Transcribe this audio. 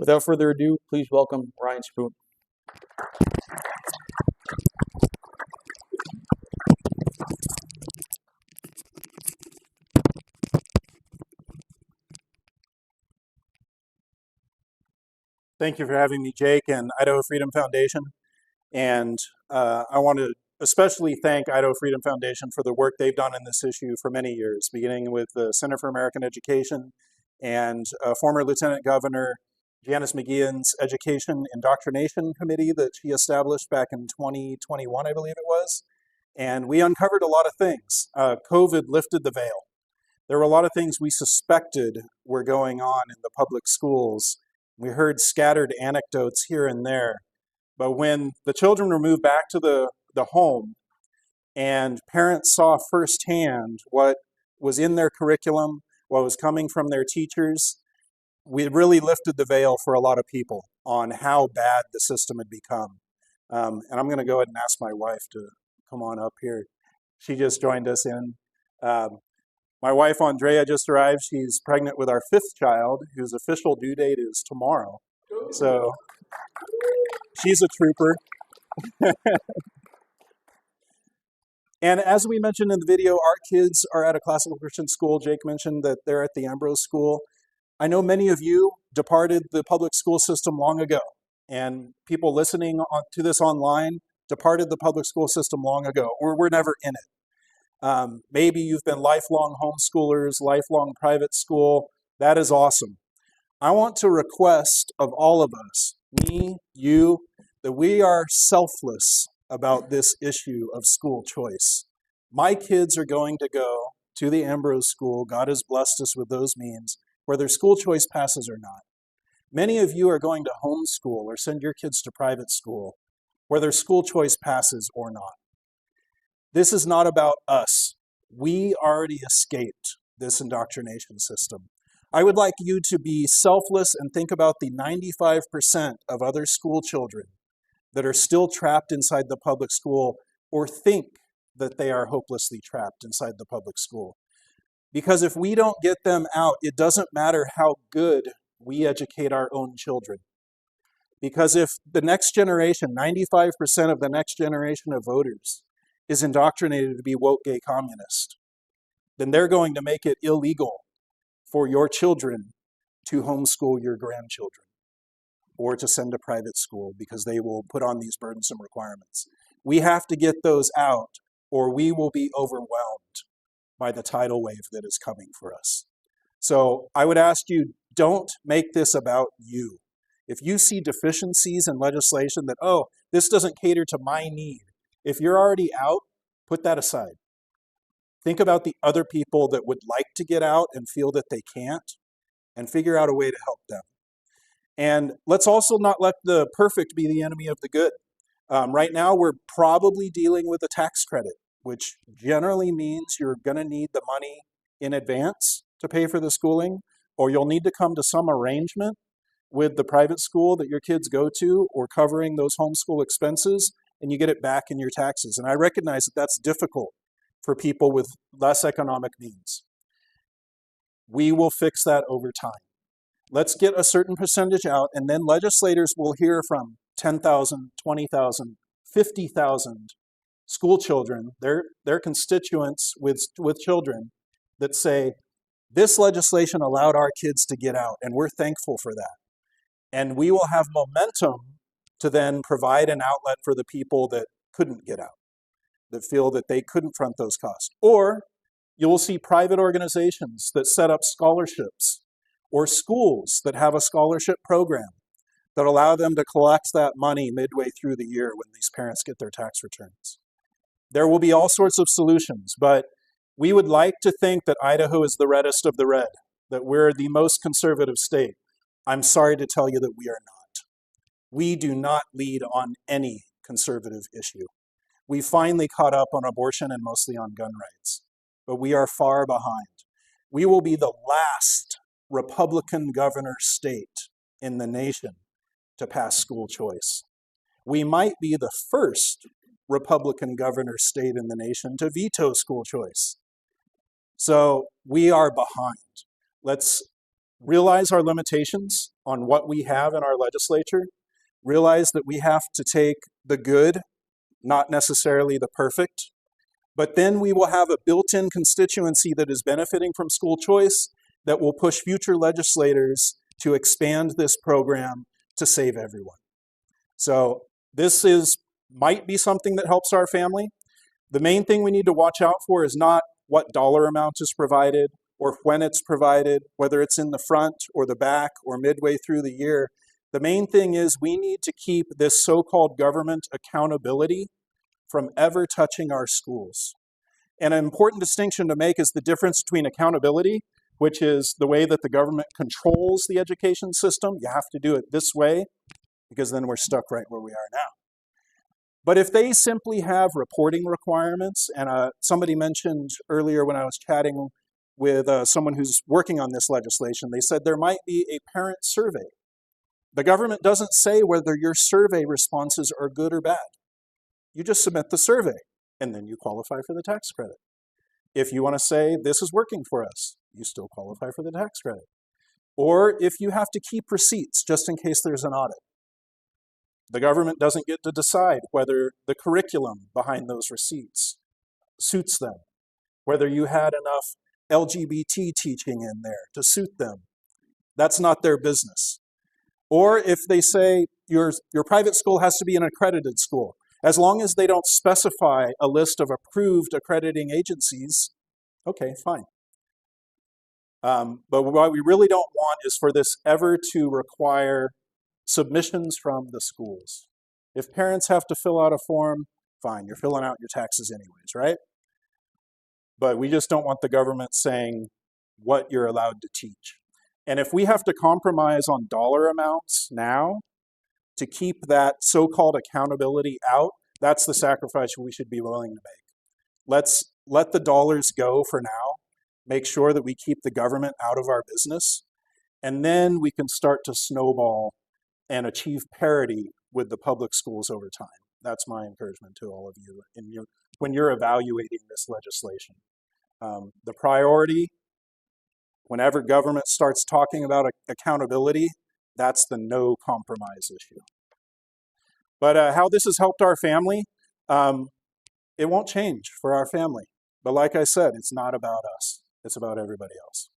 Without further ado, please welcome Ryan Spoon. Thank you for having me, Jake, and Idaho Freedom Foundation. And I want to especially thank Idaho Freedom Foundation for the work they've done in this issue for many years, beginning with the Center for American Education and former Lieutenant Governor Janice McGeehan's Education Indoctrination Committee that she established back in 2021, I believe it was. And we uncovered a lot of things. COVID lifted the veil. There were a lot of things we suspected were going on in the public schools. We heard scattered anecdotes here and there. But when the children were moved back to the home and parents saw firsthand what was in their curriculum, what was coming from their teachers, we really lifted the veil for a lot of people on how bad the system had become. And I'm going to go ahead and ask my wife to come on up here. She just joined us in. My wife, Andrea, just arrived. She's pregnant with our 5th child, whose official due date is tomorrow. So she's a trooper. And as we mentioned in the video, our kids are at a classical Christian school. Jake mentioned that they're at the Ambrose School. I know many of you departed the public school system long ago, and people listening to this online departed the public school system long ago, or were never in it. Maybe you've been lifelong homeschoolers, lifelong private school. That is awesome. I want to request of all of us, me, you, that we are selfless about this issue of school choice. My kids are going to go to the Ambrose School. God has blessed us with those means, whether school choice passes or not. Many of you are going to homeschool or send your kids to private school, whether school choice passes or not. This is not about us. We already escaped this indoctrination system. I would like you to be selfless and think about the 95% of other school children that are still trapped inside the public school or think that they are hopelessly trapped inside the public school. Because if we don't get them out, it doesn't matter how good we educate our own children. Because if the next generation, 95% of the next generation of voters, is indoctrinated to be woke gay communist, then they're going to make it illegal for your children to homeschool your grandchildren or to send to private school because they will put on these burdensome requirements. We have to get those out or we will be overwhelmed by the tidal wave that is coming for us. So I would ask you, don't make this about you. If you see deficiencies in legislation that, oh, this doesn't cater to my need, if you're already out, put that aside. Think about the other people that would like to get out and feel that they can't, and figure out a way to help them. And let's also not let the perfect be the enemy of the good. Right now, we're probably dealing with a tax credit, which generally means you're going to need the money in advance to pay for the schooling, or you'll need to come to some arrangement with the private school that your kids go to or covering those homeschool expenses, and you get it back in your taxes. And I recognize that that's difficult for people with less economic means. We will fix that over time. Let's get a certain percentage out, and then legislators will hear from 10,000, 20,000, 50,000 school children, their constituents with children that say, this legislation allowed our kids to get out, and we're thankful for that. And we will have momentum to then provide an outlet for the people that couldn't get out, that feel that they couldn't front those costs. Or you will see private organizations that set up scholarships or schools that have a scholarship program that allow them to collect that money midway through the year when these parents get their tax returns. There will be all sorts of solutions, but we would like to think that Idaho is the reddest of the red, that we're the most conservative state. I'm sorry to tell you that we are not. We do not lead on any conservative issue. We finally caught up on abortion and mostly on gun rights, but we are far behind. We will be the last Republican governor state in the nation to pass school choice. We might be the first Republican governor state in the nation to veto school choice. So we are behind. Let's realize our limitations on what we have in our legislature, realize that we have to take the good, not necessarily the perfect, but then we will have a built-in constituency that is benefiting from school choice that will push future legislators to expand this program to save everyone. So this might be something that helps our family. The main thing we need to watch out for is not what dollar amount is provided or when it's provided, whether it's in the front or the back or midway through the year. The main thing is we need to keep this so-called government accountability from ever touching our schools. And an important distinction to make is the difference between accountability, which is the way that the government controls the education system. You have to do it this way, because then we're stuck right where we are now. But if they simply have reporting requirements, and somebody mentioned earlier when I was chatting with someone who's working on this legislation, they said there might be a parent survey. The government doesn't say whether your survey responses are good or bad. You just submit the survey, and then you qualify for the tax credit. If you want to say, this is working for us, you still qualify for the tax credit. Or if you have to keep receipts just in case there's an audit. The government doesn't get to decide whether the curriculum behind those receipts suits them, whether you had enough LGBT teaching in there to suit them. That's not their business. Or if they say your private school has to be an accredited school, as long as they don't specify a list of approved accrediting agencies, okay, fine. But what we really don't want is for this ever to require submissions from the schools. If parents have to fill out a form, fine, you're filling out your taxes anyways, right? But we just don't want the government saying what you're allowed to teach. And if we have to compromise on dollar amounts now to keep that so-called accountability out, that's the sacrifice we should be willing to make. Let's let the dollars go for now, make sure that we keep the government out of our business, and then we can start to snowball and achieve parity with the public schools over time. That's my encouragement to all of you when you're evaluating this legislation. The priority, whenever government starts talking about accountability, that's the no compromise issue. But how this has helped our family, it won't change for our family. But like I said, it's not about us. It's about everybody else.